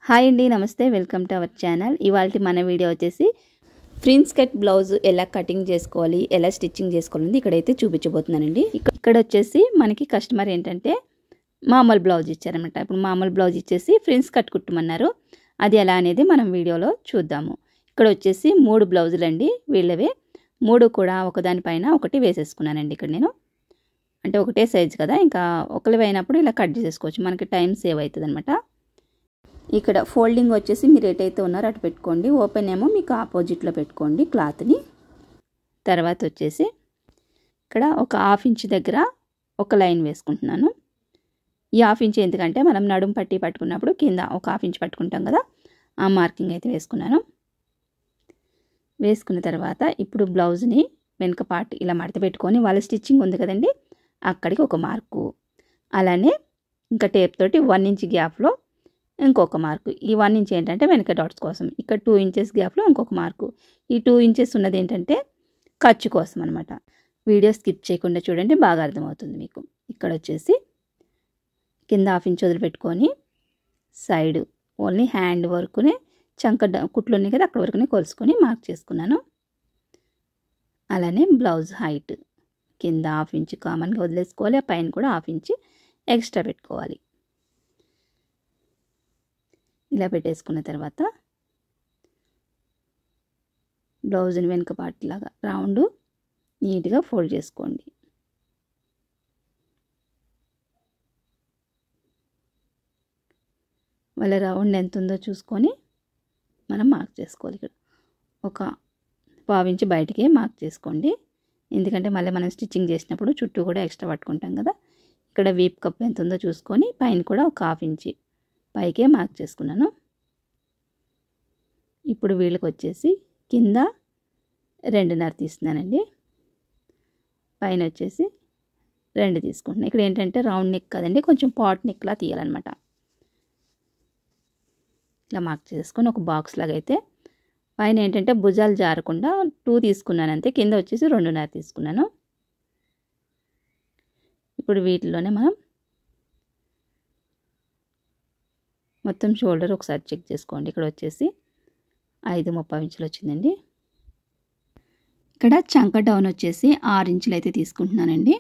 Hi అండి, నమస్తే. Welcome to our channel. ఇవాల్టి మన వీడియో వచ్చేసి ఫ్రిన్స్ కట్ బ్లౌజ్ ఎలా కటింగ్ చేసుకోవాలి, ఎలా స్టిచ్చింగ్ చేసుకోవాలి ఇక్కడైతే చూపించబోతున్నానండి. ఇక్కడ వచ్చేసి మనకి కస్టమర్ ఏంటంటే మామూలు బ్లౌజ్ ఇచ్చారనమాట. ఇప్పుడు మామూలు బ్లౌజ్ ఇచ్చేసి ఫ్రిన్స్ కట్ కుట్టమన్నారు. అది ఎలా అనేది మనం వీడియోలో చూద్దాము. ఇక్కడ వచ్చేసి 3 బ్లౌజులు అండి వీళ్ళవే. 3 కూడా ఒకదానిపైన ఒకటి వేసేసుకున్నానండి. ఇక్కడ నేను అంటే ఒకటే సైజు కదా, ఇంకా ఒకరివి అయినప్పుడు ఇలా కట్ చేసేసుకోవచ్చు, మనకి టైం సేవ్ అవుతుంది అనమాట. ఇక్కడ ఫోల్డింగ్ వచ్చేసి మీరు ఎటైతే ఉన్నారో అటు పెట్టుకోండి, ఓపెన్ ఏమో మీకు ఆపోజిట్లో పెట్టుకోండి క్లాత్ని. తర్వాత వచ్చేసి ఇక్కడ ఒక 1/2 ఇంచ్ దగ్గర ఒక లైన్ వేసుకుంటున్నాను. ఈ 1/2 ఇంచ్ ఎందుకంటే మనం నడుము పట్టి పట్టుకున్నప్పుడు కింద ఒక 1/2 ఇంచ్ పట్టుకుంటాం కదా, ఆ మార్కింగ్ అయితే వేసుకున్నాను. వేసుకున్న తర్వాత ఇప్పుడు బ్లౌజ్ని వెనుక పార్ట్ ఇలా మడత పెట్టుకొని వాళ్ళ స్టిచ్చింగ్ ఉంది కదండి అక్కడికి ఒక మార్కు, అలానే ఇంకా టేప్ తోటి 1 ఇంచ్ గ్యాప్లో ఇంకొక మార్కు. ఈ 1 ఇంచ్ ఏంటంటే వెనక డాట్స్ కోసం, ఇక్కడ 2 ఇంచెస్ గ్యాప్లో ఇంకొక మార్కు. ఈ 2 ఇంచెస్ ఉన్నది ఏంటంటే ఖర్చు కోసం అనమాట. వీడియో స్కిప్ చేయకుండా చూడండి, బాగా అర్థమవుతుంది మీకు. ఇక్కడ వచ్చేసి కింద 1/2 ఇంచ్ వదిలిపెట్టుకొని సైడ్ ఓన్లీ హ్యాండ్ వరకునే చంక కుట్లు ఉన్నాయి కదా అక్కడ వరకునే కొలుసుకొని మార్క్ చేసుకున్నాను. అలానే బ్లౌజ్ హైట్ కింద 1/2 ఇంచ్ కామన్గా వదిలేసుకోవాలి, ఆ పైన కూడా 1/2 ఇంచ్ ఎక్స్ట్రా పెట్టుకోవాలి. ఇలా పెట్టేసుకున్న తర్వాత బ్లౌజ్ని వెనుక పార్ట్ లాగా రౌండ్ నీట్గా ఫోల్డ్ చేసుకోండి. వాళ్ళ రౌండ్ ఎంత ఉందో చూసుకొని మనం మార్క్ చేసుకోవాలి. ఇక్కడ ఒక 1/2 ఇంచ్ బయటికే మార్క్ చేసుకోండి, ఎందుకంటే మళ్ళీ మనం స్టిచ్చింగ్ చేసినప్పుడు చుట్టూ కూడా ఎక్స్ట్రా పట్టుకుంటాం కదా. ఇక్కడ వీప్ కప్ ఎంత ఉందో చూసుకొని పైన కూడా ఒక 1/2 ఇంచ్ పైకే మార్క్ చేసుకున్నాను. ఇప్పుడు వీళ్ళకి వచ్చేసి కింద 2.5 తీస్తున్నానండి, పైన వచ్చేసి 2 తీసుకుంటున్నాను. ఇక్కడ ఏంటంటే రౌండ్ నెక్ కదండి, కొంచెం పాట్ నెక్లా తీయాలన్నమాట. ఇలా మార్క్ చేసుకొని ఒక బాక్స్ లాగా అయితే పైన ఏంటంటే భుజాలు జారకుండా 2 తీసుకున్నాను అంతే, కింద వచ్చేసి 2.5 తీసుకున్నాను. ఇప్పుడు వీటిలోనే మనం మొత్తం షోల్డర్ ఒకసారి చెక్ చేసుకోండి. ఇక్కడ వచ్చేసి 5.30 ఇంచులు వచ్చిందండి. ఇక్కడ చంక డౌన్ వచ్చేసి 6 ఇంచులు అయితే తీసుకుంటున్నానండి.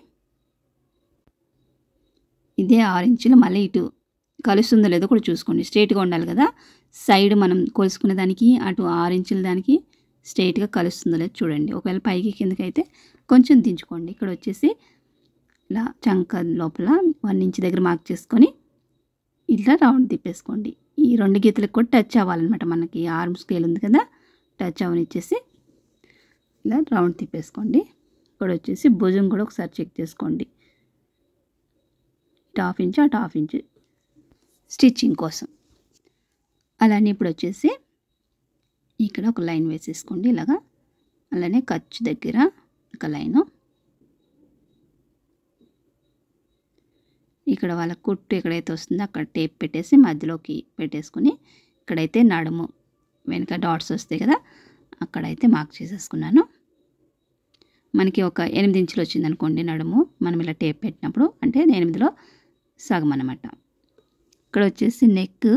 ఇదే 6 ఇంచులు మళ్ళీ ఇటు కలుస్తుందో లేదో కూడా చూసుకోండి, స్ట్రైట్గా ఉండాలి కదా. సైడ్ మనం కొలుసుకునే దానికి అటు 6 ఇంచుల దానికి స్ట్రైట్గా కలుస్తుందో లేదో చూడండి. ఒకవేళ పైకి కిందకి అయితే కొంచెం దించుకోండి. ఇక్కడ వచ్చేసి ఇలా చంక లోపల 1 ఇంచ్ దగ్గర మార్క్ చేసుకొని ఇట్లా రౌండ్ తిప్పేసుకోండి. ఈ 2 గీతలకు కూడా టచ్ అవ్వాలన్నమాట, మనకి ఆర్మ్ స్కేల్ ఉంది కదా, టచ్ అవనిచ్చేసి ఇలా రౌండ్ తిప్పేసుకోండి. ఇక్కడ వచ్చేసి భుజం కూడా ఒకసారి చెక్ చేసుకోండి, ఇటు 1/2 ఇంచ్ అటు 1/2 ఇంచ్ స్టిచ్చింగ్ కోసం. అలానే ఇప్పుడు వచ్చేసి ఇక్కడ ఒక లైన్ వేసేసుకోండి ఇలాగా. అలానే ఖర్చు దగ్గర ఒక లైను, ఇక్కడ వాళ్ళ కుట్టు ఎక్కడైతే వస్తుందో అక్కడ టేప్ పెట్టేసి మధ్యలోకి పెట్టేసుకుని ఇక్కడైతే నడుము వెనక డాట్స్ వస్తాయి కదా అక్కడైతే మార్క్ చేసేసుకున్నాను. మనకి ఒక 8 ఇంచులు వచ్చింది అనుకోండి నడుము, మనం ఇలా టేప్ పెట్టినప్పుడు అంటే 8లో సగం అన్నమాట. ఇక్కడ వచ్చేసి నెక్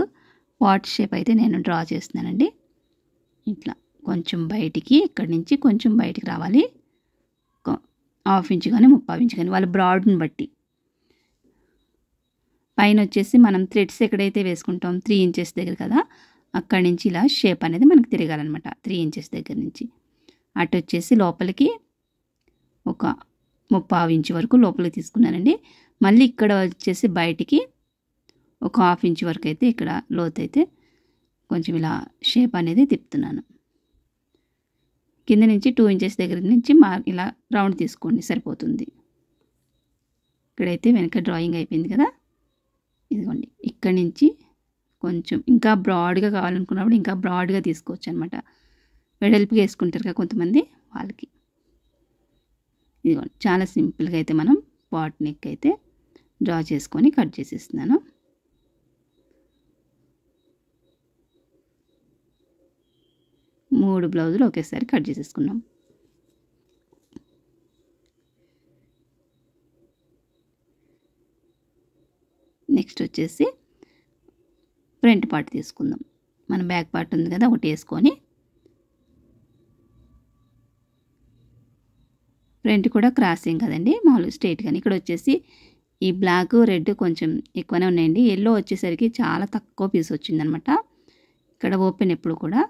పాట్ షేప్ అయితే నేను డ్రా చేస్తున్నానండి. ఇట్లా కొంచెం బయటికి, ఇక్కడి నుంచి కొంచెం బయటికి రావాలి, 1/2 ఇంచ్ కానీ 3/4 ఇంచ్ కానీ వాళ్ళ బ్రాడ్ని బట్టి. పైన వచ్చేసి మనం థ్రెడ్స్ ఎక్కడైతే వేసుకుంటాం 3 ఇంచెస్ దగ్గర కదా, అక్కడి నుంచి ఇలా షేప్ అనేది మనకు తిరగాలన్నమాట. 3 ఇంచెస్ దగ్గర నుంచి అటు వచ్చేసి లోపలికి ఒక 3/4 ఇంచ్ వరకు లోపలికి తీసుకున్నానండి. మళ్ళీ ఇక్కడ వచ్చేసి బయటికి ఒక 1/2 ఇంచ్ వరకు అయితే ఇక్కడ లోతు అయితే కొంచెం ఇలా షేప్ అనేది తిప్పుతున్నాను. కింద నుంచి 2 ఇంచెస్ దగ్గర నుంచి ఇలా రౌండ్ తీసుకోండి సరిపోతుంది. ఇక్కడైతే వెనక డ్రాయింగ్ అయిపోయింది కదా, ఇదిగోండి. ఇక్కడి నుంచి కొంచెం ఇంకా బ్రాడ్గా కావాలనుకున్నప్పుడు ఇంకా బ్రాడ్గా తీసుకోవచ్చు అనమాట. వెడల్పుగా వేసుకుంటారు కదా కొంతమంది, వాళ్ళకి. ఇదిగోండి, చాలా సింపుల్గా అయితే మనం పాట్ నెక్ అయితే డ్రా చేసుకొని కట్ చేసేస్తున్నాను. మూడు బ్లౌజులు ఒకేసారి కట్ చేసేసుకున్నాం. నెక్స్ట్ వచ్చేసి ఫ్రంట్ పార్ట్ తీసుకుందాం. మన బ్యాక్ పార్ట్ ఉంది కదా, ఒకటి వేసుకొని ఫ్రంట్ కూడా క్రాసింగ్ కదండి, మామూలు స్ట్రైట్గాని. ఇక్కడ వచ్చేసి ఈ బ్లాక్ రెడ్ కొంచెం ఎక్కువనే ఉన్నాయండి. ఎల్లో వచ్చేసరికి చాలా తక్కువ పీస్ వచ్చిందనమాట. ఇక్కడ ఓపెన్ ఎప్పుడు కూడా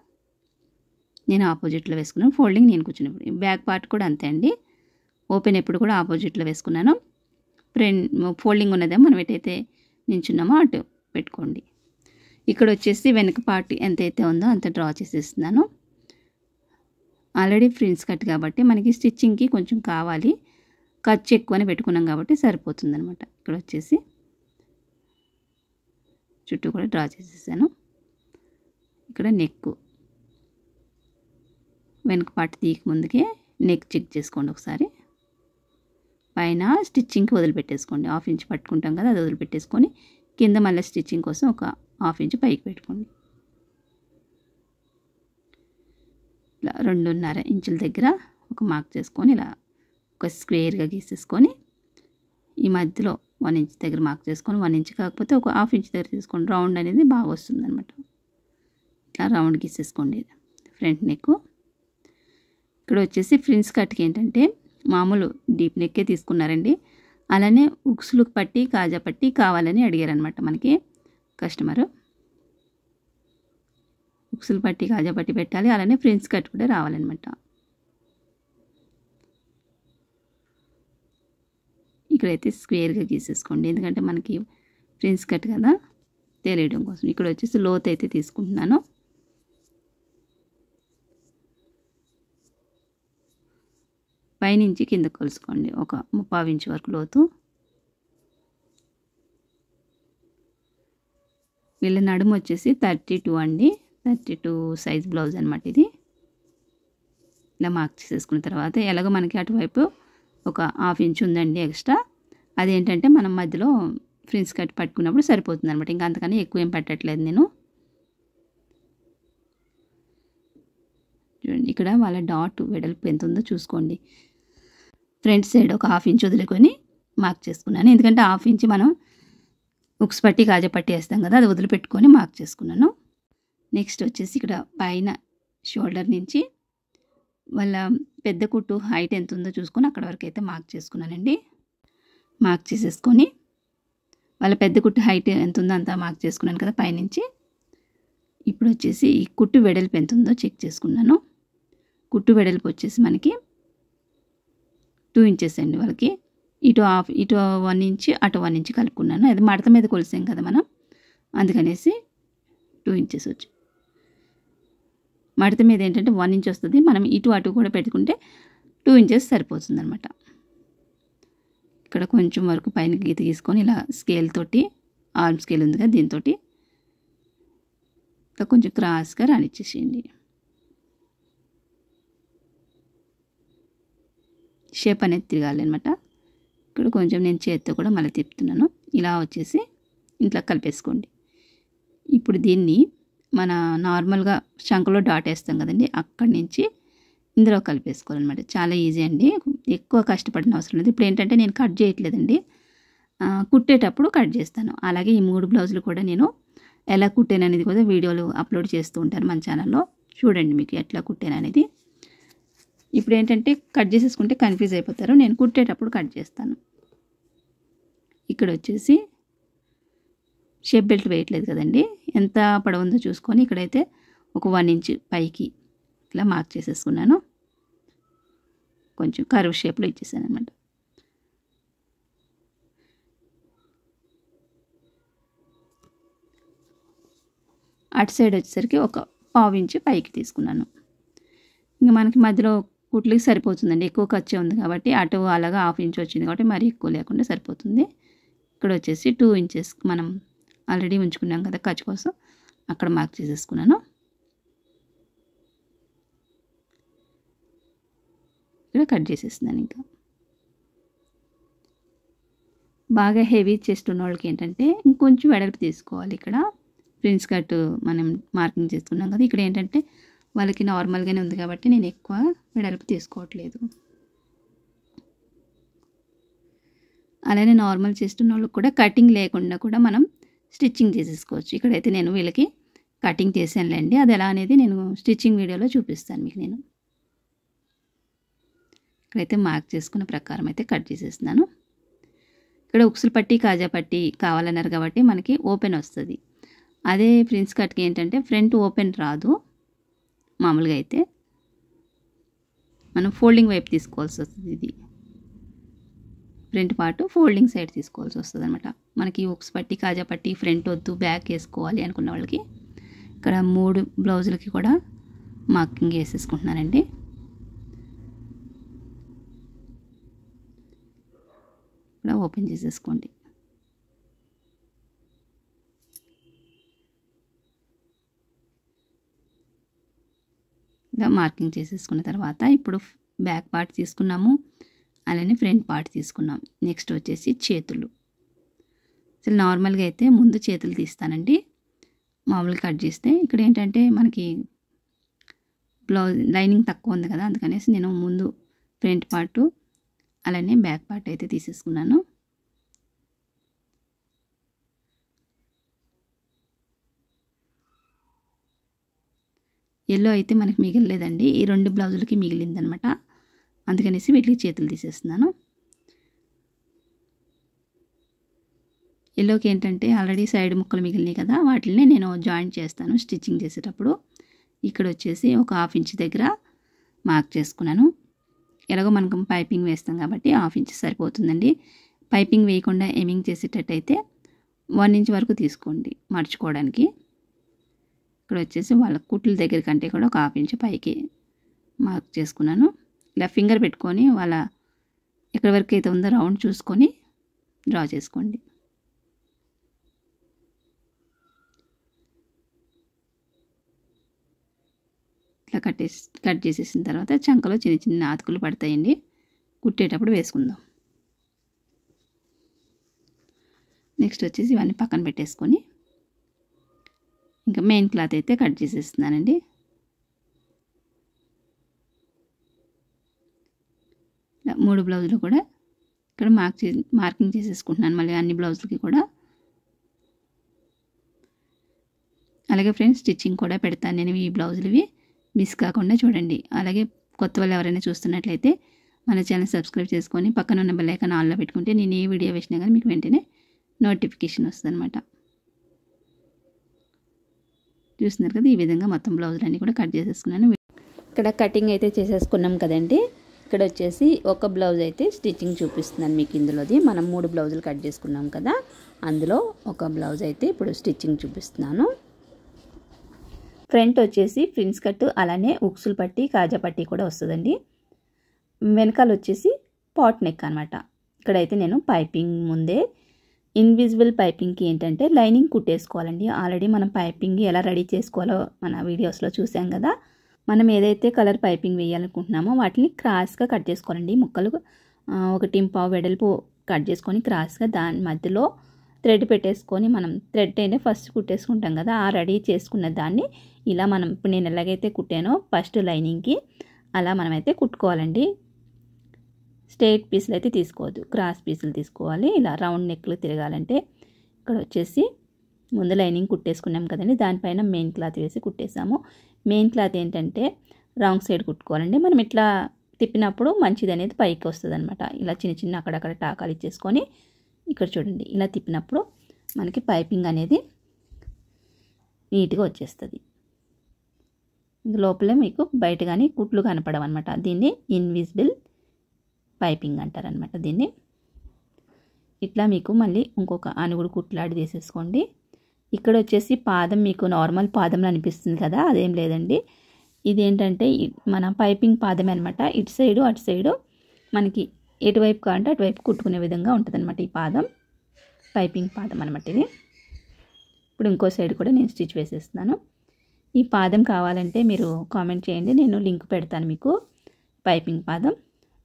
నేను ఆపోజిట్లో వేసుకున్నాను, ఫోల్డింగ్ నేను కూర్చున్నప్పుడు. బ్యాక్ పార్ట్ కూడా అంతే అండి, ఓపెన్ ఎప్పుడు కూడా ఆపోజిట్లో వేసుకున్నాను. ఫోల్డింగ్ ఉన్నదేమో మనం ఎటైతే నించున్నామో అటు పెట్టుకోండి. ఇక్కడ వచ్చేసి వెనక పార్ట్ ఎంతైతే ఉందో అంత డ్రా చేసేస్తున్నాను. ఆల్రెడీ ఫ్రిన్స్ కట్ కాబట్టి మనకి స్టిచ్చింగ్కి కొంచెం కావాలి, ఖర్చు ఎక్కువనే పెట్టుకున్నాం కాబట్టి సరిపోతుంది అనమాట. ఇక్కడ వచ్చేసి చుట్టూ కూడా డ్రా చేసేసాను. ఇక్కడ నెక్, వెనక పార్ట్ తీయక ముందుకే నెక్ చెక్ చేసుకోండి ఒకసారి. పైన స్టిచ్చింగ్కి వదిలిపెట్టేసుకోండి, 1/2 ఇంచ్ పట్టుకుంటాం కదా, అది వదిలిపెట్టేసుకొని కింద మళ్ళీ స్టిచ్చింగ్ కోసం ఒక 1/2 ఇంచ్ పైకి పెట్టుకోండి. ఇలా 2.5 ఇంచుల దగ్గర ఒక మార్క్ చేసుకొని ఇలా ఒక స్క్వేర్గా గీసేసుకొని ఈ మధ్యలో 1 ఇంచ్ దగ్గర మార్క్ చేసుకొని, 1 ఇంచ్ కాకపోతే ఒక 1/2 ఇంచ్ దగ్గర తీసుకోండి. రౌండ్ అనేది బాగా వస్తుంది అనమాట. ఇట్లా రౌండ్ గీసేసుకోండి ఫ్రంట్ నెక్. ఇక్కడ వచ్చేసి ఫ్రిన్స్ కట్కి ఏంటంటే మామూలు డీప్ నెక్కే తీసుకున్నారండి. అలానే ఉక్సులు పట్టి కాజా పట్టి కావాలని అడిగారనమాట మనకి కస్టమరు. ఉక్సులు పట్టి కాజా పట్టి పెట్టాలి, అలానే ఫ్రిన్స్ కట్ కూడా రావాలన్నమాట. ఇక్కడైతే స్క్వేర్గా గీసేసుకోండి, ఎందుకంటే మనకి ఫ్రిన్స్ కట్ కదా తెలియడం కోసం. ఇక్కడ వచ్చేసి లోత్ అయితే తీసుకుంటున్నాను. పైనుంచి కింద కొలుసుకోండి, ఒక 3/4 ఇంచ్ వరకు లోతు. వీళ్ళ నడుము వచ్చేసి 32 అండి, 32 సైజ్ బ్లౌజ్ అనమాట ఇది. ఇలా మార్క్ చేసేసుకున్న తర్వాత ఎలాగో మనకి అటువైపు ఒక 1/2 ఇంచ్ ఉందండి ఎక్స్ట్రా. అదేంటంటే మనం మధ్యలో ఫ్రిన్స్ కట్ పట్టుకున్నప్పుడు సరిపోతుంది అనమాట. ఇంకా అంతకన్నా ఎక్కువ ఏం పట్టట్లేదు నేను. చూడండి, ఇక్కడ వాళ్ళ డాట్ వెడల్పు ఎంత ఉందో చూసుకోండి. ఫ్రంట్ సైడ్ ఒక 1/2 ఇంచ్ వదులుకొని మార్క్ చేసుకున్నాను, ఎందుకంటే 1/2 ఇంచ్ మనం ఉక్స్ పట్టి కాజా పట్టి వేస్తాం కదా, అది వదిలిపెట్టుకొని మార్క్ చేసుకున్నాను. నెక్స్ట్ వచ్చేసి ఇక్కడ పైన షోల్డర్ నుంచి వాళ్ళ పెద్ద కుట్టు హైట్ ఎంత ఉందో చూసుకొని అక్కడ వరకు అయితే మార్క్ చేసుకున్నానండి. మార్క్ చేసేసుకొని వాళ్ళ పెద్ద కుట్టు హైట్ ఎంత ఉందో అంతా మార్క్ చేసుకున్నాను కదా పైనుంచి. ఇప్పుడు వచ్చేసి ఈ కుట్టు వెడల్పు ఎంత ఉందో చెక్ చేసుకున్నాను. కుట్టు వెడల్పు వచ్చేసి మనకి 2 ఇంచెస్ అండి. వాళ్ళకి ఇటు 1 ఇంచ్ అటు 1 ఇంచ్ కలుపుకున్నాను. అది మడత మీద కొలిసాం కదా మనం, అందుకనేసి 2 ఇంచెస్ వచ్చి. మడత మీద ఏంటంటే 1 ఇంచ్ వస్తుంది, మనం ఇటు అటు కూడా పెట్టుకుంటే 2 ఇంచెస్ సరిపోతుంది అనమాట. ఇక్కడ కొంచెం వరకు పైన గీత గీసుకొని ఇలా స్కేల్ తోటి, ఆర్మ్ స్కేల్ ఉంది కదా దీంతో ఇలా కొంచెం క్రాస్గా రానిచ్చేసేయండి. షేప్ అనేది తిరగాలి అనమాట. ఇక్కడ కొంచెం నేను చేతితో కూడా మళ్ళీ తిప్పుతున్నాను. ఇలా వచ్చేసి ఇంట్లో కలిపేసుకోండి. ఇప్పుడు దీన్ని మన నార్మల్గా శంఖలో డాట్ వేస్తాం కదండి, అక్కడి నుంచి ఇందులో కలిపేసుకోవాలన్నమాట. చాలా ఈజీ అండి, ఎక్కువ కష్టపడిన అవసరం లేదు. ఇప్పుడు ఏంటంటే నేను కట్ చేయట్లేదండి, కుట్టేటప్పుడు కట్ చేస్తాను. అలాగే ఈ 3 బ్లౌజులు కూడా నేను ఎలా కుట్టాను అనేది కూడా వీడియోలు అప్లోడ్ చేస్తూ ఉంటాను మన ఛానల్లో, చూడండి మీకు ఎట్లా కుట్టాను అనేది. ఇప్పుడు ఏంటంటే కట్ చేసేసుకుంటే కన్ఫ్యూజ్ అయిపోతారు, నేను కుట్టేటప్పుడు కట్ చేస్తాను. ఇక్కడ వచ్చేసి షేప్ బెల్ట్ వేయట్లేదు కదండి, ఎంత పొడవుందో చూసుకొని ఇక్కడైతే ఒక 1 ఇంచ్ పైకి ఇలా మార్క్ చేసేసుకున్నాను. కొంచెం కర్వ్ షేప్లో ఇచ్చేసాను అనమాట. అటు సైడ్ వచ్చేసరికి ఒక 1/2 ఇంచ్ పైకి తీసుకున్నాను. ఇంకా మనకి మధ్యలో కుట్లకి సరిపోతుందండి, ఎక్కువ ఖర్చు ఉంది కాబట్టి. అటు అలాగా 1/2 ఇంచ్ వచ్చింది కాబట్టి మరీ ఎక్కువ లేకుండా సరిపోతుంది. ఇక్కడ వచ్చేసి 2 ఇంచెస్ మనం ఆల్రెడీ ఉంచుకున్నాం కదా ఖర్చు కోసం, అక్కడ మార్క్ చేసేసుకున్నాను. ఇక్కడ కట్ చేసేస్తున్నాను. ఇంకా బాగా హెవీ చెస్ట్ ఉన్న వాళ్ళకి ఏంటంటే ఇంకొంచెం వెడల్పు తీసుకోవాలి. ఇక్కడ ప్రిన్స్ కట్ మనం మార్కింగ్ చేసుకున్నాం కదా, ఇక్కడ ఏంటంటే వాళ్ళకి నార్మల్గానే ఉంది కాబట్టి నేను ఎక్కువ వెడల్పు తీసుకోవట్లేదు. అలానే నార్మల్ చెస్ట్ ఉన్న వాళ్ళకి కూడా కటింగ్ లేకుండా కూడా మనం స్టిచ్చింగ్ చేసేసుకోవచ్చు. ఇక్కడైతే నేను వీళ్ళకి కటింగ్ చేశానులేండి, అది ఎలా అనేది నేను స్టిచ్చింగ్ వీడియోలో చూపిస్తాను మీకు. నేను ఇక్కడైతే మార్క్ చేసుకున్న ప్రకారం అయితే కట్ చేసేస్తున్నాను. ఇక్కడ ఉక్సులు పట్టి కాజా పట్టి కావాలన్నారు కాబట్టి మనకి ఓపెన్ వస్తుంది. అదే ప్రిన్స్ కట్కి ఏంటంటే ఫ్రంట్ ఓపెన్ రాదు. మామూలుగా అయితే మనం ఫోల్డింగ్ వైపు తీసుకోవాల్సి వస్తుంది. ఇది ఫ్రంట్ పార్ట్ ఫోల్డింగ్ సైడ్ తీసుకోవాల్సి వస్తుంది అనమాట. మనకి ఉక్స్ పట్టి కాజా పట్టి ఫ్రంట్ వద్దు బ్యాక్ వేసుకోవాలి అనుకున్న వాళ్ళకి ఇక్కడ 3 బ్లౌజులకి కూడా మార్కింగ్ వేసేసుకుంటున్నానండి. ఇక్కడ ఓపెన్ చేసేసుకోండి. ఇలా మార్కింగ్ చేసేసుకున్న తర్వాత ఇప్పుడు బ్యాక్ పార్ట్ తీసుకున్నాము, అలానే ఫ్రంట్ పార్ట్ తీసుకున్నాం. నెక్స్ట్ వచ్చేసి చేతులు. అసలు నార్మల్గా అయితే ముందు చేతులు తీస్తానండి, మామూలుగా కట్ చేస్తే. ఇక్కడ ఏంటంటే మనకి బ్లౌజ్ లైనింగ్ తక్కువ ఉంది కదా, అందుకనేసి నేను ముందు ఫ్రంట్ పార్ట్ అలానే బ్యాక్ పార్ట్ అయితే తీసేసుకున్నాను. ఎల్లో అయితే మనకి మిగిలిలేదండి, ఈ 2 బ్లౌజులకి మిగిలిందనమాట, అందుకనేసి వీటికి చేతులు తీసేస్తున్నాను. ఎల్లోకి ఏంటంటే ఆల్రెడీ సైడ్ ముక్కలు మిగిలినాయి కదా, వాటిని నేను జాయింట్ చేస్తాను స్టిచ్చింగ్ చేసేటప్పుడు. ఇక్కడ వచ్చేసి ఒక 1/2 ఇంచ్ దగ్గర మార్క్ చేసుకున్నాను. ఎలాగో మనకు పైపింగ్ వేస్తాం కాబట్టి 1/2 ఇంచ్ సరిపోతుందండి. పైపింగ్ వేయకుండా ఎమింగ్ చేసేటట్టయితే 1 ఇంచ్ వరకు తీసుకోండి మర్చుకోవడానికి. ఇక్కడ వచ్చేసి వాళ్ళ కుట్ల దగ్గర కంటే కూడా ఒక 1/2 ఇంచ్ పైకి మార్క్ చేసుకున్నాను. ఇలా ఫింగర్ పెట్టుకొని వాళ్ళ ఎక్కడి వరకు అయితే ఉందో రౌండ్ చూసుకొని డ్రా చేసుకోండి. ఇట్లా కట్ చేసేసిన తర్వాత చంకలో చిన్న చిన్న ఆతుకులు పడతాయండి, కుట్టేటప్పుడు వేసుకుందాం. నెక్స్ట్ వచ్చేసి ఇవన్నీ పక్కన పెట్టేసుకొని ఇంకా మెయిన్ క్లాత్ అయితే కట్ చేసేస్తున్నానండి. ఇలా 3 బ్లౌజులు కూడా ఇక్కడ మార్కింగ్ చేసేసుకుంటున్నాను మళ్ళీ అన్ని బ్లౌజులకి కూడా. అలాగే ఫ్రెండ్స్ స్టిచ్చింగ్ కూడా పెడతాను నేను ఈ బ్లౌజులవి, మిస్ కాకుండా చూడండి. అలాగే కొత్త వాళ్ళు ఎవరైనా చూస్తున్నట్లయితే మన ఛానల్ సబ్స్క్రైబ్ చేసుకొని పక్కన ఉన్న బెల్ ఐకాన్ ఆన్లో పెట్టుకుంటే నేను ఏ వీడియో వేసినా కానీ మీకు వెంటనే నోటిఫికేషన్ వస్తుంది అనమాట. చూస్తున్నారు కదా, ఈ విధంగా మొత్తం బ్లౌజులన్నీ కూడా కట్ చేసేసుకున్నాను. ఇక్కడ కటింగ్ అయితే చేసేసుకున్నాం కదండి. ఇక్కడ వచ్చేసి ఒక బ్లౌజ్ అయితే స్టిచ్చింగ్ చూపిస్తున్నాను మీకు. ఇందులోది మనం 3 బ్లౌజులు కట్ చేసుకున్నాం కదా, అందులో ఒక బ్లౌజ్ అయితే ఇప్పుడు స్టిచ్చింగ్ చూపిస్తున్నాను. ఫ్రంట్ వచ్చేసి ప్రిన్స్ కట్ అలానే ఉక్సులు పట్టి కాజా పట్టి కూడా వస్తుందండి. వెనకాల వచ్చేసి పాట్ నెక్ అనమాట. ఇక్కడైతే నేను పైపింగ్ ముందే ఇన్విజిబుల్ పైపింగ్కి ఏంటంటే లైనింగ్ కుట్టేసుకోవాలండి. ఆల్రెడీ మనం పైపింగ్ ఎలా రెడీ చేసుకోవాలో మన వీడియోస్లో చూసాం కదా. మనం ఏదైతే కలర్ పైపింగ్ వేయాలనుకుంటున్నామో వాటిని క్రాస్గా కట్ చేసుకోవాలండి. ముక్కలు 1.5 వెడల్పు కట్ చేసుకొని క్రాస్గా దాని మధ్యలో థ్రెడ్ పెట్టేసుకొని మనం థ్రెడ్ అయితే ఫస్ట్ కుట్టేసుకుంటాం కదా, ఆ రెడీ చేసుకున్న దాన్ని ఇలా మనం ఇప్పుడు నేను ఎలాగైతే కుట్టానో ఫస్ట్ లైనింగ్కి అలా మనమైతే కుట్టుకోవాలండి. స్ట్రైట్ పీసులు అయితే తీసుకోవద్దు, క్రాస్ పీసులు తీసుకోవాలి. ఇలా రౌండ్ నెక్లు తిరగాలంటే ఇక్కడ వచ్చేసి ముందు లైనింగ్ కుట్టేసుకున్నాం కదండి, దానిపైన మెయిన్ క్లాత్ వేసి కుట్టేసాము. మెయిన్ క్లాత్ ఏంటంటే రాంగ్ సైడ్ కుట్టుకోవాలండి. మనం ఇట్లా తిప్పినప్పుడు మంచిది అనేది పైకి వస్తుంది అనమాట. ఇలా చిన్న చిన్న అక్కడక్కడ టాకాలు ఇచ్చేసుకొని ఇక్కడ చూడండి ఇలా తిప్పినప్పుడు మనకి పైపింగ్ అనేది నీట్గా వచ్చేస్తుంది. లోపలే మీకు బయట కానీ కుట్లు కనపడవు అనమాట. దీన్ని ఇన్విజిబుల్ పైపింగ్ అంటారనమాట దీన్ని. ఇట్లా మీకు మళ్ళీ ఇంకొక అనుగుడు కుట్లాడి తీసేసుకోండి. ఇక్కడ వచ్చేసి పాదం మీకు నార్మల్ పాదంలో అనిపిస్తుంది కదా, అదేం లేదండి. ఇదేంటంటే మన పైపింగ్ పాదమే అనమాట. ఇటు సైడు అటు సైడు మనకి ఎటువైపు కావాలంటే అటువైపు కుట్టుకునే విధంగా ఉంటుంది అనమాట ఈ పాదం, పైపింగ్ పాదం అనమాట ఇది. ఇప్పుడు ఇంకో సైడ్ కూడా నేను స్టిచ్ వేసేస్తున్నాను. ఈ పాదం కావాలంటే మీరు కామెంట్ చేయండి, నేను లింక్ పెడతాను మీకు. పైపింగ్ పాదం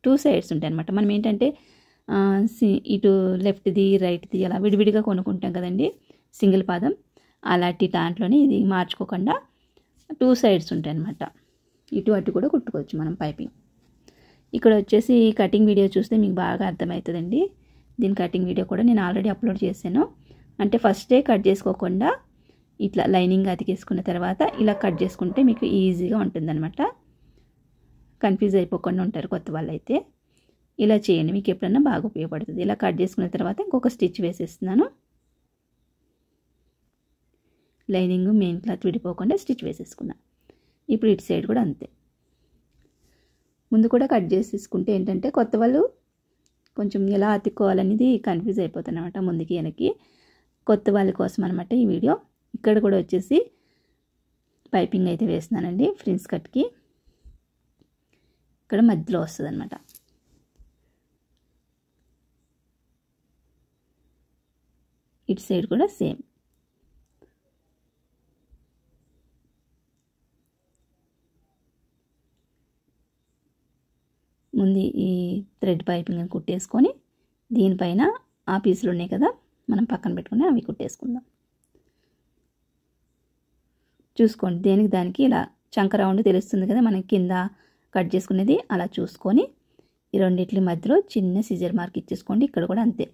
2 సైడ్స్ ఉంటాయి అనమాట. మనం ఏంటంటే ఇటు లెఫ్ట్ది రైట్ది అలా విడివిడిగా కొనుక్కుంటాం కదండి సింగిల్ పాదం, అలాంటి దాంట్లోనే ఇది మార్చుకోకుండా 2 సైడ్స్ ఉంటాయి అనమాట. ఇటు అటు కూడా కుట్టుకోవచ్చు మనం పైపింగ్. ఇక్కడ వచ్చేసి కటింగ్ వీడియో చూస్తే మీకు బాగా అర్థమవుతుందండి. దీని కటింగ్ వీడియో కూడా నేను ఆల్రెడీ అప్లోడ్ చేశాను, అంటే ఫస్టే కట్ చేసుకోకుండా ఇట్లా లైనింగ్ అతికేసుకున్న తర్వాత ఇలా కట్ చేసుకుంటే మీకు ఈజీగా ఉంటుందన్నమాట. కన్ఫ్యూజ్ అయిపోకుండా ఉంటారు కొత్త వాళ్ళైతే. ఇలా చేయండి, మీకు ఎప్పుడన్నా బాగా ఉపయోగపడుతుంది. ఇలా కట్ చేసుకున్న తర్వాత ఇంకొక స్టిచ్ వేసేస్తున్నాను. లైనింగ్ మెయిన్ క్లాత్ విడిపోకుండా స్టిచ్ వేసేసుకున్నా. ఇప్పుడు ఇటు సైడ్ కూడా అంతే. ముందు కూడా కట్ చేసేసుకుంటే ఏంటంటే కొత్త వాళ్ళు కొంచెం ఎలా అతుక్కోవాలనేది కన్ఫ్యూజ్ అయిపోతారనమాట, ముందుకి వెనక్కి. కొత్త వాళ్ళ కోసం అనమాట ఈ వీడియో. ఇక్కడ కూడా వచ్చేసి పైపింగ్ అయితే వేస్తున్నానండి ఫ్రిన్స్ కట్కి. ఇక్కడ మధ్యలో వస్తుంది అనమాట. ఇటు సైడ్ కూడా సేమ్. ముందు ఈ థ్రెడ్ పైపింగ్ కుట్టేసుకొని దీనిపైన ఆ పీసులు ఉన్నాయి కదా మనం పక్కన పెట్టుకుని అవి కుట్టేసుకుందాం. చూసుకోండి, దేనికి దానికి ఇలా చంక రౌండ్ తెలుస్తుంది కదా మనకి కింద కట్ చేసుకునేది. అలా చూసుకొని ఈ రెండిట్ల మధ్యలో చిన్న సిజర్ మార్క్ ఇచ్చేసుకోండి. ఇక్కడ కూడా అంతే,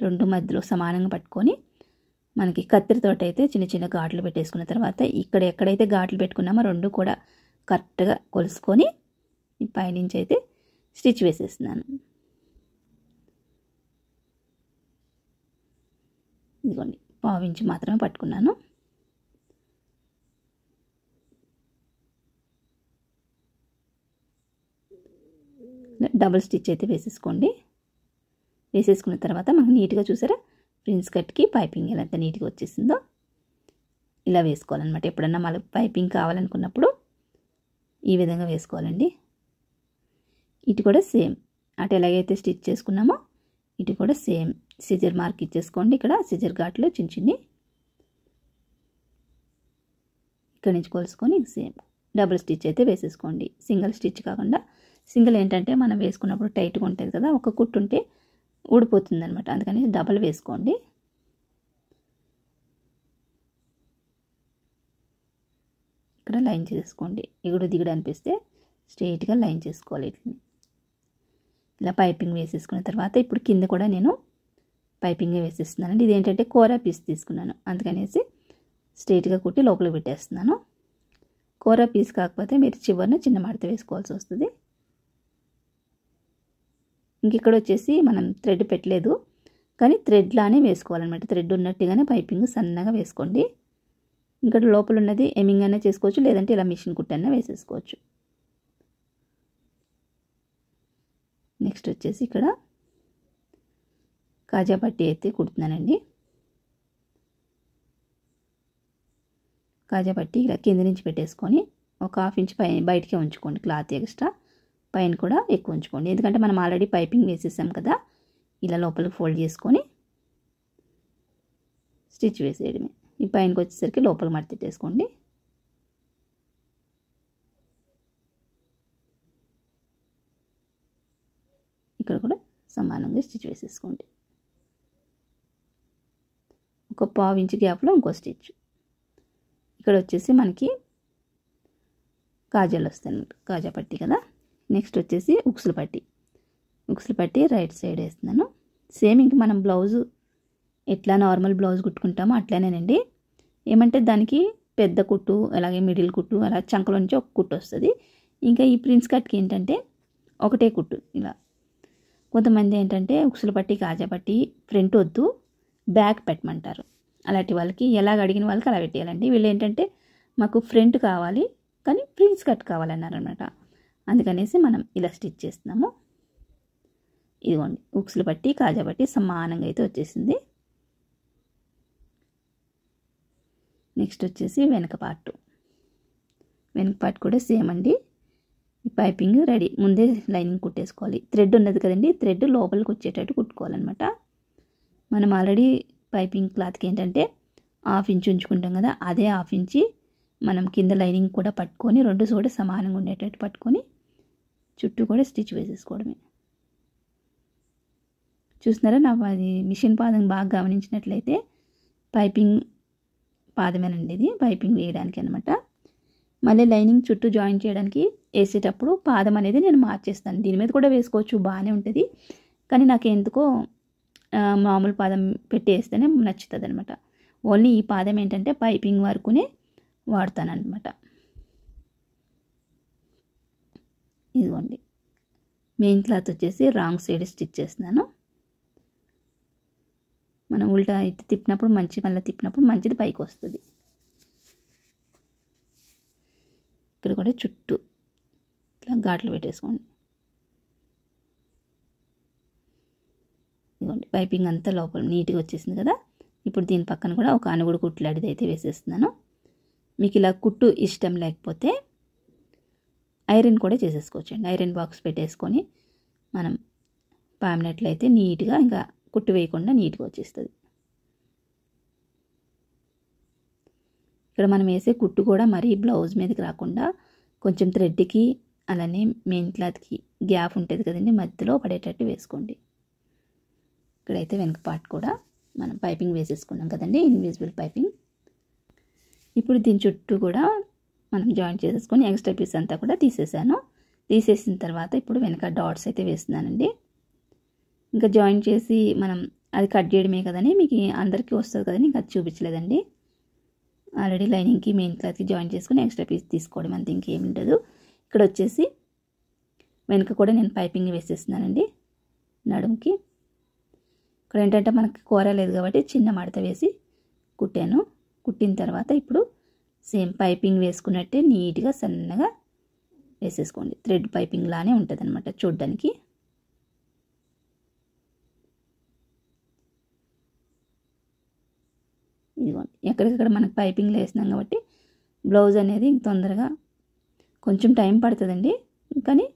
రెండు మధ్యలో సమానంగా పట్టుకొని మనకి కత్తిరితోటి అయితే చిన్న చిన్న ఘాట్లు పెట్టేసుకున్న తర్వాత ఇక్కడ ఎక్కడైతే ఘాట్లు పెట్టుకున్నామో రెండు కూడా కరెక్ట్గా కొలుసుకొని ఈ పైనుంచి అయితే స్టిచ్ వేసేస్తున్నాను. ఇదిగోండి, పావించి మాత్రమే పట్టుకున్నాను. డబుల్ స్టిచ్ అయితే వేసేసుకోండి. వేసేసుకున్న తర్వాత మనకు నీట్గా చూసారా ప్రిన్స్ కట్కి పైపింగ్ ఎలా ఎంత నీట్గా వచ్చేసిందో. ఇలా వేసుకోవాలన్నమాట. ఎప్పుడన్నా మళ్ళీ పైపింగ్ కావాలనుకున్నప్పుడు ఈ విధంగా వేసుకోవాలండి. ఇటు కూడా సేమ్, అటు ఎలాగైతే స్టిచ్ చేసుకున్నామో ఇటు కూడా సేమ్ సిజర్ మార్క్ ఇచ్చేసుకోండి. ఇక్కడ సిజర్ ఘాట్లు చిన్న చిన్ని ఇక్కడ నుంచి కొలుసుకొని సేమ్ డబుల్ స్టిచ్ అయితే వేసేసుకోండి. సింగిల్ స్టిచ్ కాకుండా, సింగిల్ ఏంటంటే మనం వేసుకున్నప్పుడు టైట్గా ఉంటుంది కదా, ఒక కుట్టు ఉంటే ఊడిపోతుంది అనమాట, అందుకని డబల్ వేసుకోండి. ఇక్కడ లైన్ చేసుకోండి. ఎగుడు దిగుడు అనిపిస్తే స్ట్రైట్గా లైన్ చేసుకోవాలి. ఇలా పైపింగ్ వేసేసుకున్న తర్వాత ఇప్పుడు కింద కూడా నేను పైపింగే వేసేస్తున్నానండి. ఇదేంటంటే కోరా పీస్ తీసుకున్నాను, అందుకనేసి స్ట్రైట్గా కుట్టి లోపలికి పెట్టేస్తున్నాను. కోరా పీస్ కాకపోతే మీరు చివరిన చిన్న మడత వేసుకోవాల్సి వస్తుంది. ఇంక ఇక్కడ వచ్చేసి మనం థ్రెడ్ పెట్టలేదు కానీ థ్రెడ్లానే వేసుకోవాలన్నమాట. థ్రెడ్ ఉన్నట్టుగానే పైపింగ్ సన్నగా వేసుకోండి. ఇక్కడ లోపల ఉన్నది ఎమింగ్ అయినా చేసుకోవచ్చు, లేదంటే ఇలా మిషన్ కుట్టైనా వేసేసుకోవచ్చు. నెక్స్ట్ వచ్చేసి ఇక్కడ కాజా పట్టీ అయితే కుడుతున్నానండి. కాజా పట్టీ ఇలా కింద నుంచి పెట్టేసుకొని ఒక హాఫ్ ఇంచ్ పైన బయటికే ఉంచుకోండి. క్లాత్ ఎక్స్ట్రా పైన కూడా ఎక్కువ ఉంచుకోండి, ఎందుకంటే మనం ఆల్రెడీ పైపింగ్ వేసేసాం కదా. ఇలా లోపలికి ఫోల్డ్ చేసుకొని స్టిచ్ వేసేయడమే. ఈ పైనకి వచ్చేసరికి లోపలికి మడతెట్టేసుకోండి. ఇక్కడ కూడా సమానంగా స్టిచ్ వేసేసుకోండి. ఒక పావు ఇంచు గ్యాప్లో ఇంకో స్టిచ్. ఇక్కడ వచ్చేసి మనకి కాజాలు వస్తాయి అన్నమాట, కాజా పట్టీ కదా. నెక్స్ట్ వచ్చేసి ఉక్సులు పట్టీ. ఉక్సులు పట్టీ రైట్ సైడ్ వేస్తున్నాను. సేమ్ ఇంక మనం బ్లౌజు ఎట్లా నార్మల్ బ్లౌజ్ కుట్టుకుంటామో అట్లానేనండి. ఏమంటే దానికి పెద్ద కుట్టు, అలాగే మిడిల్ కుట్టు, అలా చంకలో నుంచి ఒక కుట్టు వస్తుంది. ఇంకా ఈ ప్రిన్స్ కట్కి ఏంటంటే ఒకటే కుట్టు. ఇలా కొంతమంది ఏంటంటే ఉక్సులు పట్టీ కాజా పట్టీ ఫ్రంట్ వద్దు బ్యాక్ పెట్టమంటారు. అలాంటి వాళ్ళకి ఎలాగ అడిగిన వాళ్ళకి అలా పెట్టేయాలండి. వీళ్ళు ఏంటంటే మాకు ఫ్రంట్ కావాలి కానీ ప్రిన్స్ కట్ కావాలన్నారనమాట, అందుకనేసి మనం ఇలా స్టిచ్ చేస్తున్నాము. ఇదిగోండి, ఉక్సులు పట్టీ కాజా పట్టీ సమానంగా అయితే వచ్చేసింది. నెక్స్ట్ వచ్చేసి వెనక పార్ట్. వెనక పార్ట్ కూడా సేమ్ అండి. ఈ పైపింగ్ రెడీ, ముందే లైనింగ్ కుట్టేసుకోవాలి. థ్రెడ్ ఉన్నది కదండి, థ్రెడ్ లోపలికి వచ్చేటట్టు కుట్టుకోవాలన్నమాట. మనం ఆల్రెడీ పైపింగ్ క్లాత్కి ఏంటంటే హాఫ్ ఇంచ్ ఉంచుకుంటాం కదా, అదే హాఫ్ ఇంచి మనం కింద లైనింగ్ కూడా పట్టుకొని రెండు చోట సమానంగా ఉండేటట్టు పట్టుకొని చుట్టూ కూడా స్టిచ్ వేసేసుకోవడమే. చూస్తున్నారా, నా అది మిషన్ పాదం బాగా గమనించినట్లయితే పైపింగ్ పాదమేనండి ఇది, పైపింగ్ వేయడానికి అనమాట. మళ్ళీ లైనింగ్ చుట్టూ జాయిన్ చేయడానికి వేసేటప్పుడు పాదం అనేది నేను మార్చేస్తాను. దీని మీద కూడా వేసుకోవచ్చు, బాగానే ఉంటుంది. కానీ నాకు ఎందుకో మామూలు పాదం పెట్టి వేస్తేనే నచ్చుతుంది అనమాట. ఓన్లీ ఈ పాదం ఏంటంటే పైపింగ్ వరకునే వాడతానన్నమాట. ఇదిగోండి, మెయిన్ క్లాత్ వచ్చేసి రాంగ్ సైడ్ స్టిచ్ చేస్తున్నాను. మనం ఉల్టా అయితే తిప్పినప్పుడు మళ్ళీ తిప్పినప్పుడు మంచిది పైకి వస్తుంది. ఇక్కడ కూడా చుట్టూ ఇట్లా ఘాట్లు పెట్టేసుకోండి. ఇదిగోండి, పైపింగ్ అంతా లోపల నీట్గా వచ్చేసింది కదా. ఇప్పుడు దీని పక్కన కూడా ఒక అనుగుడు కుట్లాడిది అయితే వేసేస్తున్నాను. మీకు ఇలా కుట్టు ఇష్టం లేకపోతే ఐరన్ కూడా చేసేసుకోవచ్చండి. ఐరన్ బాక్స్ పెట్టేసుకొని మనం పామినట్లయితే నీట్గా ఇంకా కుట్టు వేయకుండా నీట్గా వచ్చేస్తుంది. ఇక్కడ మనం వేసే కుట్టు కూడా మరీ బ్లౌజ్ మీదకి రాకుండా కొంచెం థ్రెడ్కి అలానే మెయిన్ క్లాత్కి గ్యాప్ ఉంటుంది కదండి, మధ్యలో పడేటట్టు వేసుకోండి. ఇక్కడైతే వెనక పార్ట్ కూడా మనం పైపింగ్ వేసేసుకున్నాం కదండి, ఇన్విజిబుల్ పైపింగ్. ఇప్పుడు దీని చుట్టూ కూడా మనం జాయిన్ చేసేసుకొని ఎక్స్ట్రా పీస్ అంతా కూడా తీసేసాను. తీసేసిన తర్వాత ఇప్పుడు వెనక డాట్స్ అయితే వేస్తున్నానండి. ఇంకా జాయిన్ చేసి మనం అది కట్ చేయడమే కదని మీకు అందరికీ వస్తుంది కదని ఇంకా చూపించలేదండి. ఆల్రెడీ లైనింగ్కి మెయిన్ క్లాత్కి జాయిన్ చేసుకుని ఎక్స్ట్రా పీస్ తీసుకోవడం అంతే, ఇంకేం ఉండదు. ఇక్కడ వచ్చేసి వెనక కూడా నేను పైపింగ్ వేసేస్తున్నానండి నడుముకి. ఇక్కడ ఏంటంటే మనకి కూర లేదు కాబట్టి చిన్న మడత వేసి కుట్టాను. కుట్టిన తర్వాత ఇప్పుడు సేమ్ పైపింగ్ వేసుకున్నట్టే నీట్గా సన్నగా వేసేసుకోండి. థ్రెడ్ పైపింగ్ లానే ఉంటుంది అనమాట చూడ్డానికి. ఇదిగోండి, ఎక్కడికక్కడ మనకు పైపింగ్లో వేసినాం కాబట్టి బ్లౌజ్ అనేది తొందరగా కొంచెం టైం పడుతుందండి. కానీ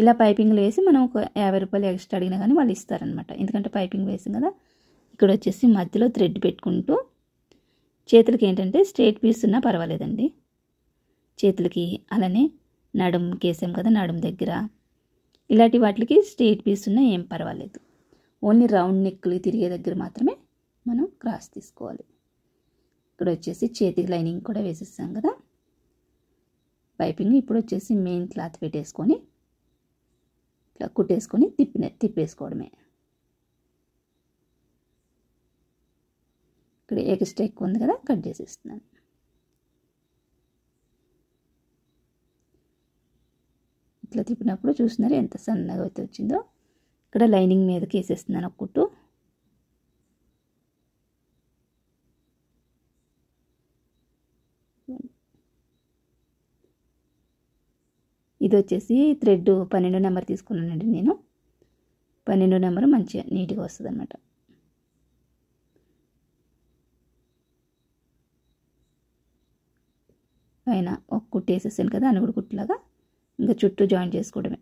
ఇలా పైపింగ్లో వేసి మనం ఒక 50 రూపాయలు ఎక్స్ట్రా అడిగినా కానీ వాళ్ళు ఇస్తారనమాట, ఎందుకంటే పైపింగ్ వేసాం కదా. ఇక్కడ వచ్చేసి మధ్యలో థ్రెడ్ పెట్టుకుంటూ చేతులకి ఏంటంటే స్ట్రైట్ పీస్ ఉన్నా పర్వాలేదండి. చేతులకి అలానే నడుముకి వేసాం కదా, నడుము దగ్గర ఇలాంటి వాటికి స్ట్రైట్ పీస్ ఉన్నా ఏం పర్వాలేదు. ఓన్లీ రౌండ్ నెక్లు తిరిగే దగ్గర మాత్రమే మనం క్రాస్ తీసుకోవాలి. ఇక్కడ వచ్చేసి చేతికి లైనింగ్ కూడా వేసేసాం కదా పైపింగ్. ఇప్పుడు వచ్చేసి మెయిన్ క్లాత్ పెట్టేసుకొని ఇట్లా కుట్టేసుకొని తిప్పేసుకోవడమే. ఇక్కడ ఎక్స్ట్రా ఎక్కువ ఉంది కదా, కట్ చేసేస్తున్నాను. ఇట్లా తిప్పినప్పుడు చూస్తున్నారు ఎంత సన్నగా అయితే వచ్చిందో. ఇక్కడ లైనింగ్ మీదకి వేసేస్తున్నాను ఒక కుట్టు. ఇది వచ్చేసి థ్రెడ్ 12 నెంబర్ తీసుకున్నానండి నేను. 12 నెంబర్ మంచిగా నీట్గా వస్తుంది అన్నమాట. పైన ఒక కుట్టు వేసేసాను కదా అనుగుడు కుట్టులాగా, ఇంకా చుట్టూ జాయిన్ చేసుకోవడమే.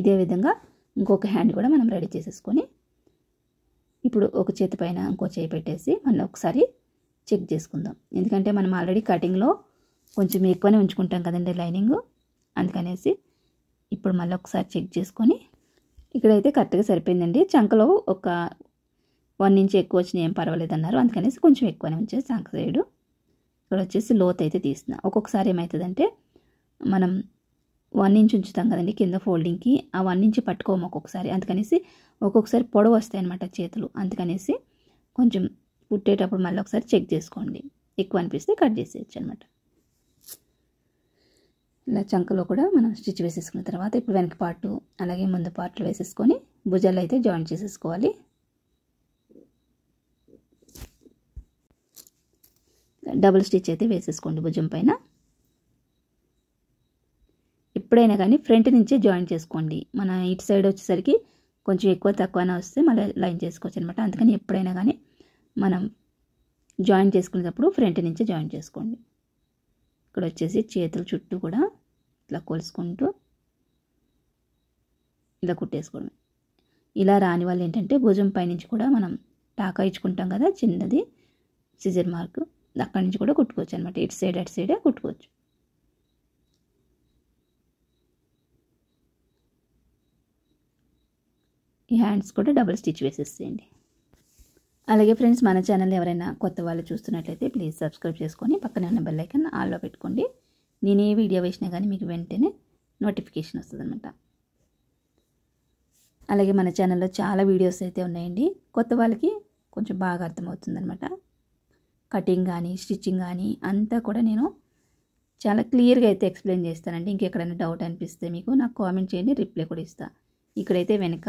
ఇదే విధంగా ఇంకొక హ్యాండ్ కూడా మనం రెడీ చేసేసుకొని ఇప్పుడు ఒక చేతి పైన ఇంకో చేయి పెట్టేసి మళ్ళీ ఒకసారి చెక్ చేసుకుందాం. ఎందుకంటే మనం ఆల్రెడీ కటింగ్లో కొంచెం ఎక్కువనే ఉంచుకుంటాం కదండి లైనింగ్, అందుకనేసి ఇప్పుడు మళ్ళీ ఒకసారి చెక్ చేసుకొని ఇక్కడైతే కరెక్ట్గా సరిపోయిందండి. చంకలో ఒక 1 ఇంచ్ ఎక్కువ వచ్చినా ఏం పర్వాలేదు అన్నారు, అందుకనేసి కొంచెం ఎక్కువనే ఉంచేసి చంక సైడు. ఇక్కడ వచ్చేసి లోత్ అయితే తీస్తున్నా. ఒక్కొక్కసారి ఏమవుతుందంటే మనం 1 ఇంచ్ ఉంచుతాం కదండి కింద ఫోల్డింగ్కి, ఆ 1 ఇంచ్ పట్టుకోము ఒక్కొక్కసారి, అందుకనేసి ఒక్కొక్కసారి పొడవు వస్తాయి అన్నమాట చేతులు. అందుకనేసి కొంచెం కుట్టేటప్పుడు మళ్ళీ ఒకసారి చెక్ చేసుకోండి, ఎక్కువ అనిపిస్తే కట్ చేసేయచ్చు అనమాట. ఇలా చంకలో కూడా మనం స్టిచ్ వేసేసుకున్న తర్వాత ఇప్పుడు వెనక పార్టు అలాగే ముందు పార్ట్లు వేసేసుకొని భుజాలు అయితే జాయిన్ చేసేసుకోవాలి. డబుల్ స్టిచ్ అయితే వేసేసుకోండి భుజం పైన. ఎప్పుడైనా కానీ ఫ్రంట్ నుంచే జాయిన్ చేసుకోండి. మన ఇటు సైడ్ వచ్చేసరికి కొంచెం ఎక్కువ తక్కువనే వస్తే మళ్ళీ లైన్ చేసుకోవచ్చు అనమాట. అందుకని ఎప్పుడైనా కానీ మనం జాయిన్ చేసుకునేటప్పుడు ఫ్రంట్ నుంచే జాయిన్ చేసుకోండి. ఇక్కడ వచ్చేసి చేతుల చుట్టూ కూడా ఇట్లా కొలుసుకుంటూ ఇలా కుట్టేసుకోవడం. ఇలా రాని వాళ్ళు ఏంటంటే భుజం పైనుంచి కూడా మనం టాకా ఇచ్చుకుంటాం కదా చిన్నది సిజర్ మార్క్, అక్కడి నుంచి కూడా కుట్టుకోవచ్చు అనమాట. ఇటు సైడ్ అటు సైడే కుట్టుకోవచ్చు. ఈ హ్యాండ్స్ కూడా డబుల్ స్టిచ్ వేసేసేయండి. అలాగే ఫ్రెండ్స్, మన ఛానల్ ఎవరైనా కొత్త వాళ్ళు చూస్తున్నట్లయితే ప్లీజ్ సబ్స్క్రైబ్ చేసుకొని పక్కనే ఉన్న బెల్ ఐకాన్ ఆల్లో పెట్టుకోండి. నేను ఏ వీడియో వేసినా కానీ మీకు వెంటనే నోటిఫికేషన్ వస్తుంది అనమాట. అలాగే మన ఛానల్లో చాలా వీడియోస్ అయితే ఉన్నాయండి. కొత్త వాళ్ళకి కొంచెం బాగా అర్థమవుతుందనమాట. కటింగ్ కానీ స్టిచ్చింగ్ కానీ అంతా కూడా నేను చాలా క్లియర్గా అయితే ఎక్స్ప్లెయిన్ చేస్తానండి. ఇంకెక్కడైనా డౌట్ అనిపిస్తే మీకు నాకు కామెంట్ చేయండి, రిప్లై కూడా ఇస్తాను. ఇక్కడైతే వెనక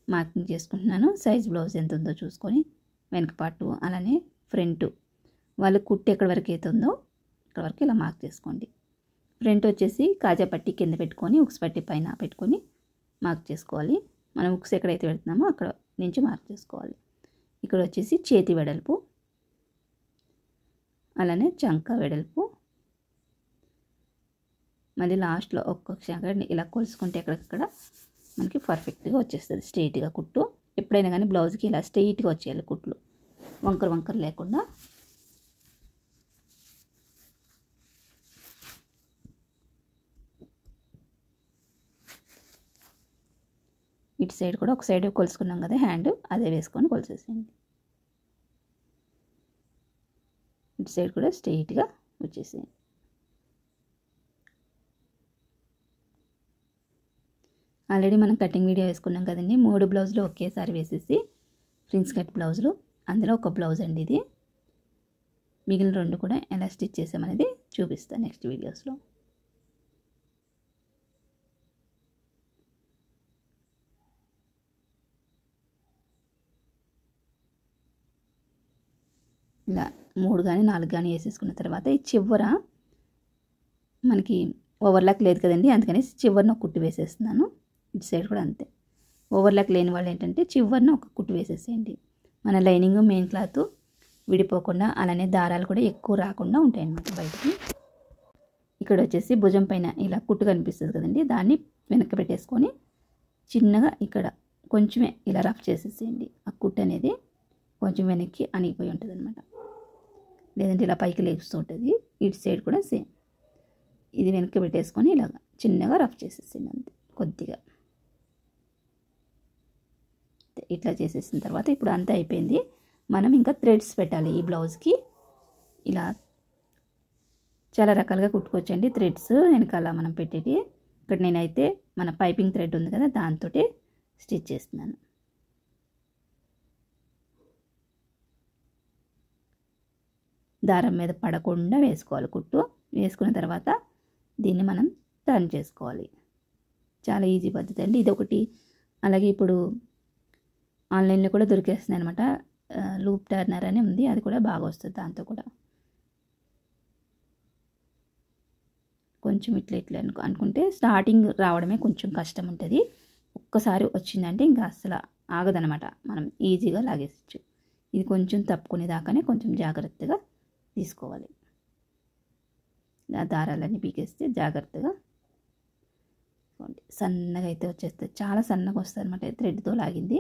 మార్కింగ్ చేసుకుంటున్నాను. సైజ్ బ్లౌజ్ ఎంత ఉందో చూసుకొని వెనక పార్టు అలానే ఫ్రంట్ వాళ్ళు కుట్టు ఎక్కడి వరకు అయితే ఉందో ఇక్కడ వరకు ఇలా మార్క్ చేసుకోండి. ఫ్రంట్ వచ్చేసి కాజా పట్టి కింద పెట్టుకొని ఉక్స్ పట్టి పైన పెట్టుకొని మార్క్ చేసుకోవాలి. మనం ఉక్స్ ఎక్కడైతే పెడుతున్నామో అక్కడ నుంచి మార్క్ చేసుకోవాలి. ఇక్కడ వచ్చేసి చేతి వెడల్పు అలానే చంక వెడల్పు మళ్ళీ లాస్ట్లో ఒక్కొక్క చంక ఇలా కొలుసుకుంటే ఎక్కడెక్కడ మనకి పర్ఫెక్ట్గా వచ్చేస్తుంది స్ట్రెయిట్గా కుట్టు. ఎప్పుడైనా కానీ బ్లౌజ్కి ఇలా స్ట్రెయిట్గా వచ్చేయాలి కుట్లు, వంకర వంకర లేకుండా. ఇటు సైడ్ కూడా ఒక సైడ్ కొలుసుకున్నాం కదా హ్యాండ్, అదే వేసుకొని కొలిసేసేయండి. ఇటు సైడ్ కూడా స్ట్రెయిట్గా వచ్చేసేయండి. ఆల్రెడీ మనం కటింగ్ వీడియో వేసుకున్నాం కదండి. 3 బ్లౌజులు ఒకేసారి వేసేసి ప్రిన్స్ కట్ బ్లౌజులు, అందులో ఒక బ్లౌజ్ అండి ఇది. మిగిలిన 2 కూడా ఎలా స్టిచ్ చేసామనేది చూపిస్తాను నెక్స్ట్ వీడియోస్లో. ఇలా 3 కానీ 4 కానీ వేసేసుకున్న తర్వాత ఈ చివర మనకి ఓవర్లాక్ లేదు కదండి, అందుకని చివరిన ఒక కుట్టు వేసేస్తున్నాను. ఇటు సైడ్ కూడా అంతే. ఓవర్లాక్ లేని వాళ్ళు ఏంటంటే చివరిన ఒక కుట్టు వేసేసేయండి. మన లైనింగ్ మెయిన్ క్లాత్ విడిపోకుండా అలానే దారాలు కూడా ఎక్కువ రాకుండా ఉంటాయి అన్నమాట బయటికి. ఇక్కడ వచ్చేసి భుజం పైన ఇలా కుట్టు కనిపిస్తుంది కదండి, దాన్ని వెనక్కి పెట్టేసుకొని చిన్నగా ఇక్కడ కొంచెమే ఇలా రఫ్ చేసేసేయండి. ఆ కుట్టు అనేది కొంచెం వెనక్కి అణిగిపోయి ఉంటుంది అనమాట, లేదంటే ఇలా పైకి లేస్తూ ఉంటుంది. ఇటు సైడ్ కూడా సేమ్ ఇది వెనక్కి పెట్టేసుకొని ఇలాగ చిన్నగా రఫ్ చేసేసేయండి అంతే కొద్దిగా. ఇట్లా చేసేసిన తర్వాత ఇప్పుడు అంతా అయిపోయింది. మనం ఇంకా థ్రెడ్స్ పెట్టాలి ఈ బ్లౌజ్కి. ఇలా చాలా రకాలుగా కుట్టుకోవచ్చండి థ్రెడ్స్ వెనకాల మనం పెట్టేటి. ఇక్కడ నేనైతే మన పైపింగ్ థ్రెడ్ ఉంది కదా దాంతో స్టిచ్ చేస్తున్నాను. దారం మీద పడకుండా వేసుకోవాలి కుట్టు. వేసుకున్న తర్వాత దీన్ని మనం టర్న్ చేసుకోవాలి. చాలా ఈజీ పద్ధతి అండి ఇదొకటి. అలాగే ఇప్పుడు ఆన్లైన్లో కూడా దొరికేస్తుంది అనమాట, లూప్ టర్నర్ అని ఉంది, అది కూడా బాగా వస్తుంది. దాంతో కూడా కొంచెం ఇట్లా ఇట్లా అనుకుంటే స్టార్టింగ్ రావడమే కొంచెం కష్టం ఉంటుంది. ఒక్కసారి వచ్చిందంటే ఇంకా అసలు ఆగదనమాట, మనం ఈజీగా లాగేసచ్చు. ఇది కొంచెం తప్పుకునేదాకానే కొంచెం జాగ్రత్తగా తీసుకోవాలి. ఆ దారాలన్నీ పీకేస్తే జాగ్రత్తగా సన్నగా అయితే వచ్చేస్తుంది. చాలా సన్నగా వస్తుంది అనమాట థ్రెడ్తో లాగింది.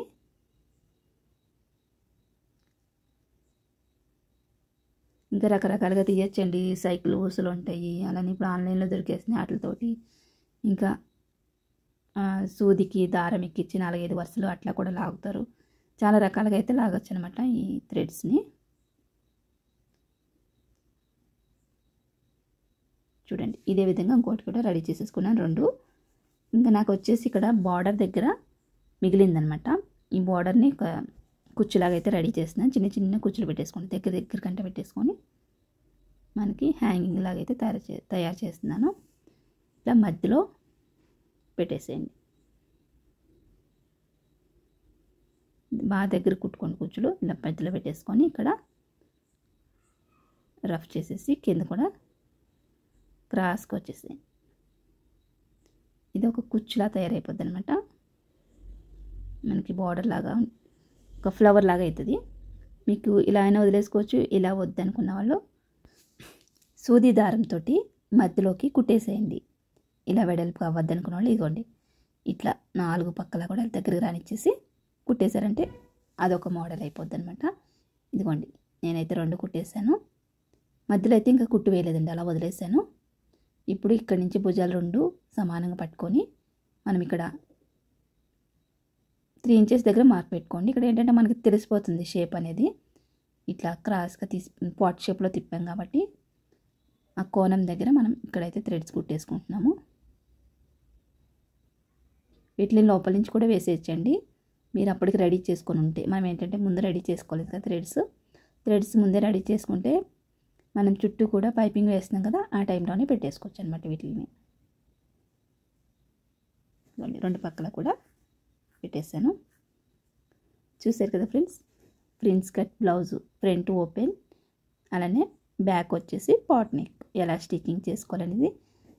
ఇంకా రకరకాలుగా తీయచ్చండి. సైకిల్ ఊసులు ఉంటాయి, అలానే ఇప్పుడు ఆన్లైన్లో దొరికేస్తున్నాయి వాటితోటి. ఇంకా సూదికి దారం ఎక్కించి 4-5 వరుసలు అట్లా కూడా లాగుతారు. చాలా రకాలుగా అయితే లాగొచ్చు అనమాట ఈ థ్రెడ్స్ని. చూడండి ఇదే విధంగా ఇంకోటి కూడా రెడీ చేసేసుకున్నాను 2. ఇంకా నాకు వచ్చేసి ఇక్కడ బార్డర్ దగ్గర మిగిలిందనమాట. ఈ బార్డర్ని ఒక కుచ్చులాగా అయితే రెడీ చేస్తున్నాను. చిన్న చిన్న కుచ్చులు పెట్టేసుకొని దగ్గర కంట పెట్టేసుకొని మనకి హ్యాంగింగ్ లాగా అయితే తయారు చేస్తున్నాను. ఇలా మధ్యలో పెట్టేసేయండి. బాగా దగ్గర కుట్టుకోండి కుచ్చులు. ఇలా మధ్యలో పెట్టేసుకొని ఇక్కడ రఫ్ చేసేసి కింద కూడా క్రాస్కి వచ్చేసేయండి. ఇది ఒక కుచ్చులా తయారైపోద్ది అనమాట. మనకి బార్డర్ లాగా ఒక ఫ్లవర్ లాగా అవుతుంది. మీకు ఇలా అయినా వదిలేసుకోవచ్చు. ఇలా వద్దనుకున్న వాళ్ళు సూది దారంతో మధ్యలోకి కుట్టేసేయండి. ఇలా వెడల్పు అవ్వద్దనుకున్న వాళ్ళు ఇదిగోండి ఇట్లా 4 పక్కల కూడా దగ్గరికి రానిచ్చేసి కుట్టేశారంటే అదొక మోడల్ అయిపోద్ది అనమాట. ఇదిగోండి నేనైతే 2 కుట్టేశాను. మధ్యలో అయితే ఇంకా కుట్టు వేయలేదండి, అలా వదిలేసాను. ఇప్పుడు ఇక్కడి నుంచి భుజాలు 2 సమానంగా పట్టుకొని మనం ఇక్కడ 3 ఇంచెస్ దగ్గర మార్క్ పెట్టుకోండి. ఇక్కడ ఏంటంటే మనకి తెలిసిపోతుంది షేప్ అనేది. ఇట్లా క్రాస్గా పాట్ షేప్లో తిప్పాం కాబట్టి ఆ కోణం దగ్గర మనం ఇక్కడైతే థ్రెడ్స్ కుట్టేసుకుంటున్నాము. వీటిని లోపల నుంచి కూడా వేసేయచ్చండి. మీరు అప్పటికి రెడీ చేసుకొని ఉంటే. మనం ఏంటంటే ముందు రెడీ చేసుకోలేదు కదా థ్రెడ్స్ ముందే రెడీ చేసుకుంటే మనం చుట్టూ కూడా పైపింగ్ వేస్తున్నాం కదా, ఆ టైంలోనే పెట్టేసుకోవచ్చు అనమాట. వీటిని రెండు పక్కల కూడా పెట్టేశాను. చూసారు కదా friends, prince cut blouse front open, అలానే బ్యాక్ వచ్చేసి పాట్ నెక్ ఎలా స్టిచ్చింగ్ చేసుకోవాలనేది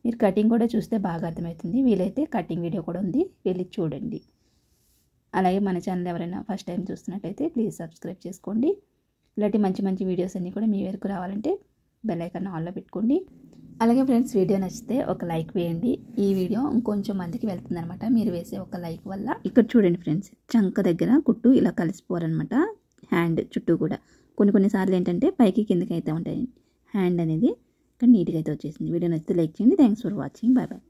మీరు కటింగ్ కూడా చూస్తే బాగా అర్థమవుతుంది. వీలైతే కటింగ్ వీడియో కూడా ఉంది, వెళ్ళి చూడండి. అలాగే మన ఛానల్ ఎవరైనా ఫస్ట్ టైం చూస్తున్నట్టయితే ప్లీజ్ సబ్స్క్రైబ్ చేసుకోండి. ఇలాంటి మంచి మంచి వీడియోస్ అన్నీ కూడా మీ వరకు రావాలంటే బెల్ ఐకాన్ ఆన్లో పెట్టుకోండి. అలాగే ఫ్రెండ్స్, వీడియో నచ్చితే ఒక లైక్ వేయండి. ఈ వీడియో ఇంకొంచెం మందికి వెళ్తుంది అనమాట మీరు వేసే ఒక లైక్ వల్ల. ఇక్కడ చూడండి ఫ్రెండ్స్, చంక దగ్గర కుట్టు ఇలా కలిసిపోవాలన్నమాట. హ్యాండ్ చుట్టూ కూడా కొన్నిసార్లు ఏంటంటే పైకి కిందకి అయితే ఉంటాయి. హ్యాండ్ అనేది ఇక్కడ నీట్గా అయితే వచ్చేసింది. వీడియో నచ్చితే లైక్ చేయండి. Thanks for watching. Bye bye.